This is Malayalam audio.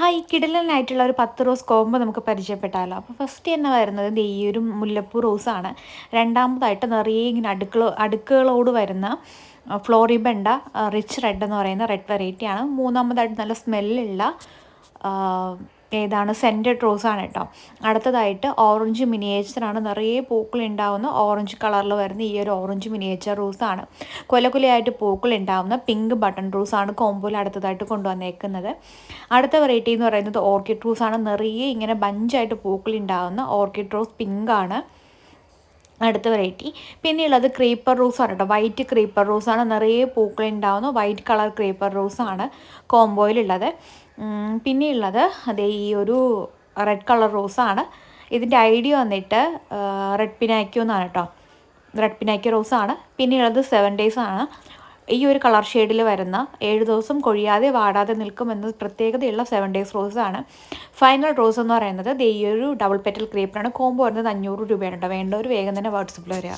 ഹായ് കിടിലനായിട്ടുള്ള ഒരു 10 റോസ് കോംബോ നമുക്ക് പരിചയപ്പെട്ടാലോ. അപ്പോൾ ഫസ്റ്റ് തന്നെ വരുന്നത് ദേ ഈ ഒരു മുല്ലപ്പൂ റോസാണ്. രണ്ടാമതായിട്ട് നിറയെ ഇങ്ങനെ അടുക്കുകളോട് വരുന്ന ഫ്ലോറിബണ്ട റിച്ച് റെഡ് എന്ന് പറയുന്ന റെഡ് വെറൈറ്റിയാണ്. മൂന്നാമതായിട്ട് നല്ല സ്മെല്ലുള്ള ഏതാണ് സെൻറ്റഡ് റോസാണ് കേട്ടോ. അടുത്തതായിട്ട് ഓറഞ്ച് മിനിയേച്ചറാണ്. നിറയെ പൂക്കളുണ്ടാവുന്ന ഓറഞ്ച് കളറിൽ വരുന്ന ഈ ഒരു ഓറഞ്ച് മിനിയേച്ചർ റോസാണ്. കൊലയായിട്ട് പൂക്കളുണ്ടാവുന്ന പിങ്ക് ബട്ടൺ റോസാണ് കോംബോയിൽ അടുത്തതായിട്ട് കൊണ്ടുവന്നേക്കുന്നത്. അടുത്ത വെറൈറ്റി എന്ന് പറയുന്നത് ഓർക്കിഡ് റോസാണ്. നിറയെ ഇങ്ങനെ ബഞ്ചായിട്ട് പൂക്കളുണ്ടാവുന്ന ഓർക്കിഡ് റോസ് പിങ്കാണ് അടുത്ത വെറൈറ്റി. പിന്നെയുള്ളത് ക്രീപ്പർ റോസാണ് കേട്ടോ. വൈറ്റ് ക്രീപ്പർ റോസാണ്. നിറയെ പൂക്കളുണ്ടാവുന്ന വൈറ്റ് കളർ ക്രീപ്പർ റോസാണ് കോംബോയിലുള്ളത്. പിന്നെയുള്ളത് അതേ ഈ ഒരു റെഡ് കളർ റോസാണ്. ഇതിൻ്റെ ഐഡിയ വന്നിട്ട് റെഡ് പിനാക്യോ എന്നാണ് കേട്ടോ. റെഡ് പിനാക്യോ റോസാണ്. പിന്നെയുള്ളത് 7 days ആണ്. ഈ ഒരു കളർ ഷെയ്ഡിൽ വരുന്ന 7 ദിവസം കൊഴിയാതെ വാടാതെ നിൽക്കുമെന്ന് പ്രത്യേകതയുള്ള 7 days റോസാണ്. ഫൈനൽ റോസ് എന്ന് പറയുന്നത് ഈ ഒരു ഡബിൾ പെറ്റൽ ക്രീപ്പറാണ്. കോംബോ വരുന്നത് 500 രൂപയാണ് കേട്ടോ. വേണ്ടവർ വേഗം തന്നെ വാട്സപ്പിൽ വരിക.